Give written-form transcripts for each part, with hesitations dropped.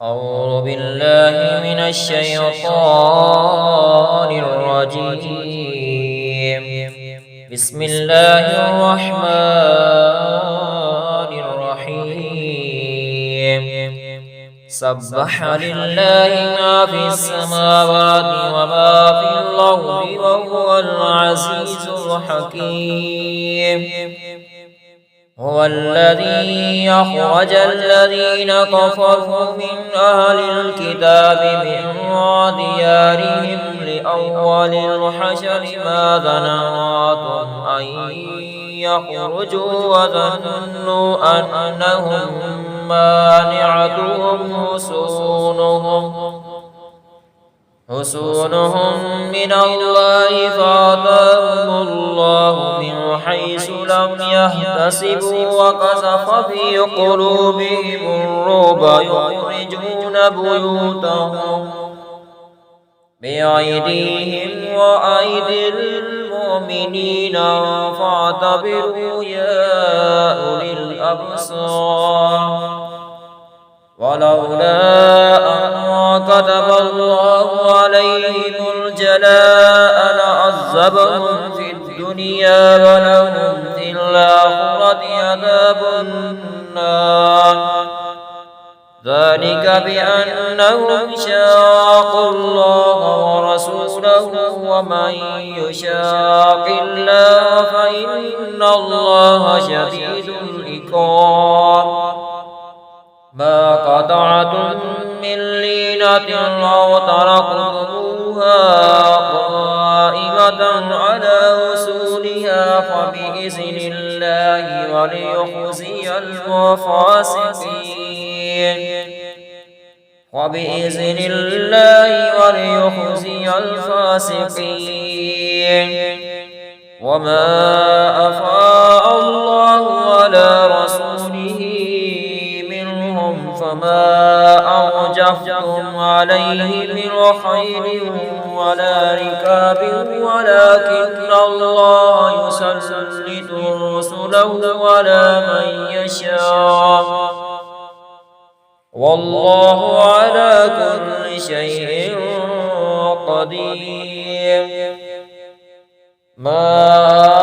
أعوذ بالله من الشيطان الرجيم. بسم الله الرحمن الرحيم. سبح لله ما في السماوات وما في الأرض وهو العزيز الحكيم. هو الذي أخرج الذين كفروا من أهل الكتاب من ديارهم لأول الحشر ما ظننتم أن يخرجوا وظنوا أنهم مانعتهم حصونهم من الله فأتاهم الله من حيث لم يحتسبوا وقذف في قلوبهم الرعب يخرجون بيوتهم بأيديهم وأيدي المؤمنين فاعتبروا يا أولي الأبصار. ولولا أن كتب الله عليهم الجلاء لعذبهم في الدنيا ولهم في الآخرة عذاب النار. ذلك بأنهم شاقوا الله ورسوله ومن يشاق الله فإن الله شديد العقاب. ما قطعتم من لينة أو تركتموها قائمة على أصولها فبإذن الله وليخزي الفاسقين. وما أفاء الله على رسوله فما أوجفتم عليه من خيل ولا ركاب ولكن الله يسلط رسله على من يشاء والله على كل شيء قدير. ما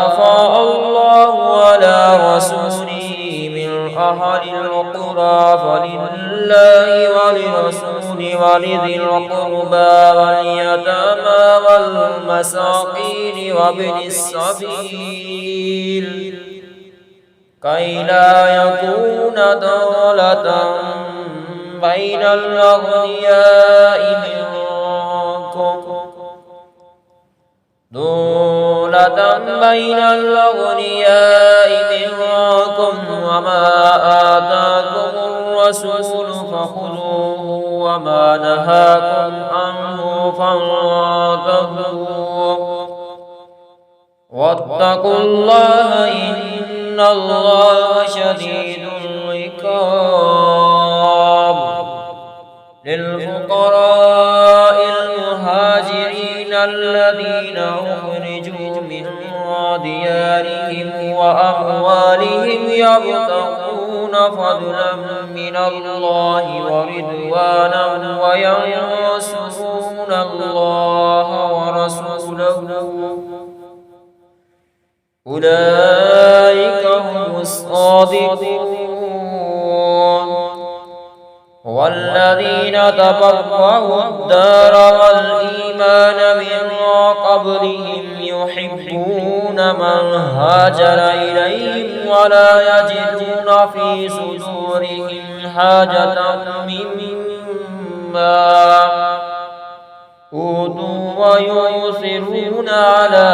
أفاء الله على رسوله من أهل القرى فلله ولرسول ولذي القربى واليتامى والمساكين وابن السبيل كي لا يكون دولة بين الأغنياء منكم وما آتاكم الرسول فخذوه وما نهاكم عنه فانتهوا واتقوا الله إن الله شديد العقاب. للفقراء المهاجرين الذين أخرجوا من ديارهم وأموالهم يبتغون فضلا من الله ورضوانا وينصرون الله ورسوله أولئك هم الصادقون. والذين تبوأوا الدار والإيمان من قبلهم يحبون من هاجر إليهم ولا يجدون في صدورهم حاجة مما أوتوا ويؤثرون على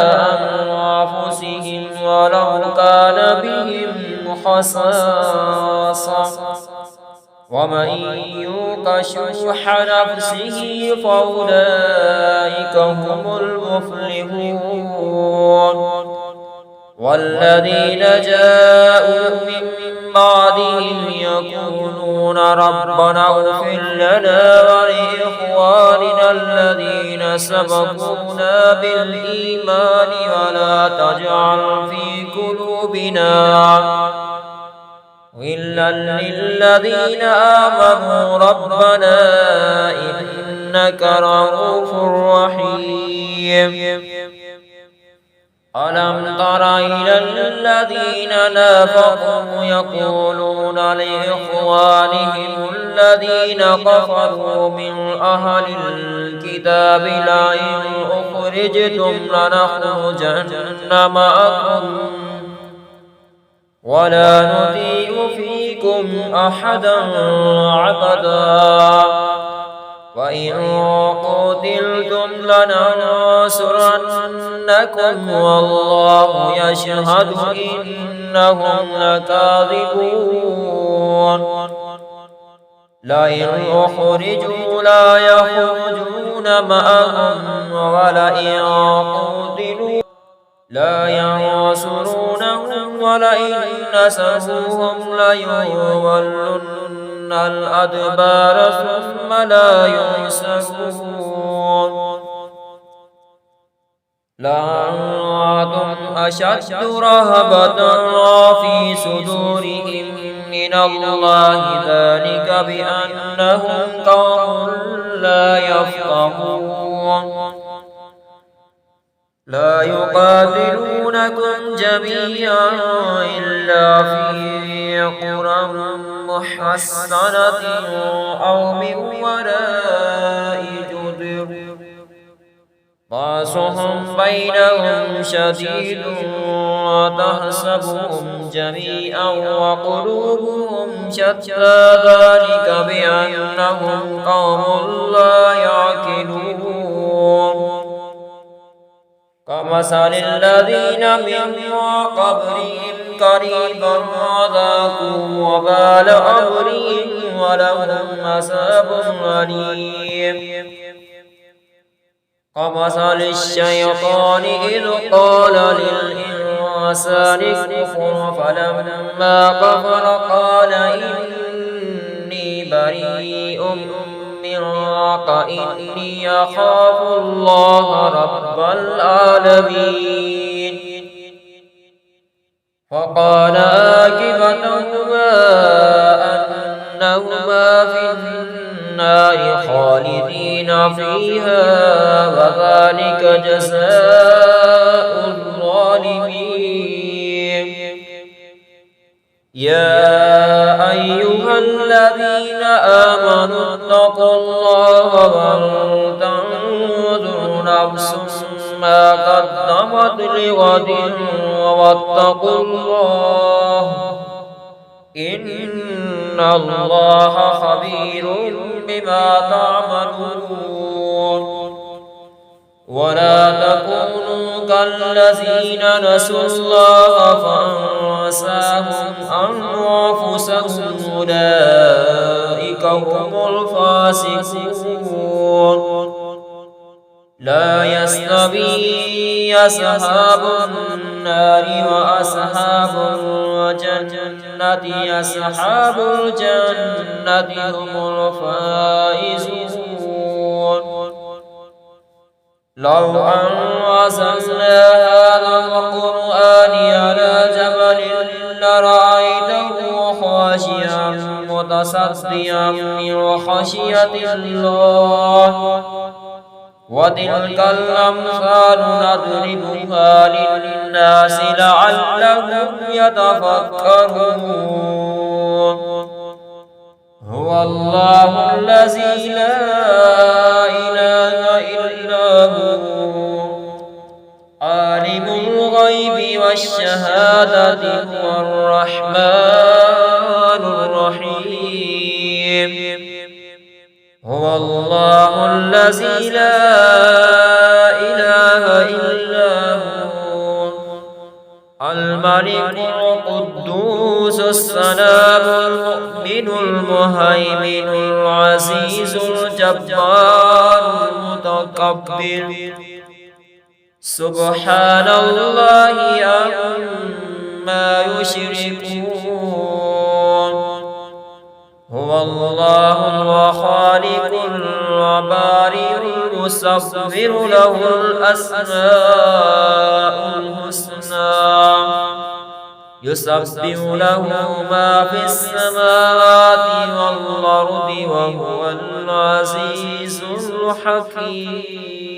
أنفسهم ولو كان بهم خصاصة ومن يوق شح نفسه فأولئك هم المفلحون. والذين جاءوا من بعدهم يقولون ربنا اغفر لنا ولإخواننا الذين سبقونا بالإيمان ولا تجعل في قلوبنا إلا للذين آمنوا ربنا إنك رؤوف رحيم. ألم تر إلى الذين نافقوا يقولون لإخوانهم الذين كفروا من أهل الكتاب لئن أخرجتم لنخرجن معكم ولا نطيع فيكم أحدا أبدا وإن قتلتم لننصرنكم والله يشهد إنهم لكاذبون. لئن أخرجوا لا يخرجون معهم ولئن قتلوا لا ينصرونهم ولئن نصروهم ليولن الأدبار ثم لا ينصرون. لأنتم أشد رهبة في صدورهم من الله ذلك بأنهم قوم لا يفقهون. لا يقاتلونكم جميعا إلا في قرى محصنة أو من وراء جدر بأسهم بينهم شديد وتحسبهم جميعا وقلوبهم شتى ذلك بأنهم قوم لا يعقلون. كمثل الذين من قبلهم قريبا وذاقوا وبال أمرهم ولهم عذاب أليم. كمثل الشيطان إذ قال للإنسان اكفر فلما كفر قال إني بريء منك إني أخاف الله رب العالمين. فقال عاقبتهما أنهما في النار خالدين فيها وذلك جزاء الظالمين. يا أيها الذين آمنوا اتقوا الله ولتنظر نفس ما قدمت لغد واتقوا الله إن الله خبير بما تعملون. ولا تكونوا كالذين نسوا الله فأنساهم أنفسهم أولئك هم الفاسقون. لا يستوي أصحاب النار وأصحاب الجنة أصحاب الجنة هم الفائزون. لو أنزلنا هذا القرآن على جبل لرأيته خاشعا متصدعا من خشية الله. وتلك الأمثال نضربها للناس لعلهم يتفكرون. هو الله الذي لا إله إلا هو عالم الغيب والشهادة هو الرحمن الرحيم. هو الله الذي لا إله إلا هو الملك القدوس السلام المؤمن المهيمن العزيز الجبار المتكبر. سبحان الله عما يشركون. هو الله الخالق البارئ المصور له الأسماء الحسنى يسبح له ما في السماوات والأرض وهو العزيز الحكيم.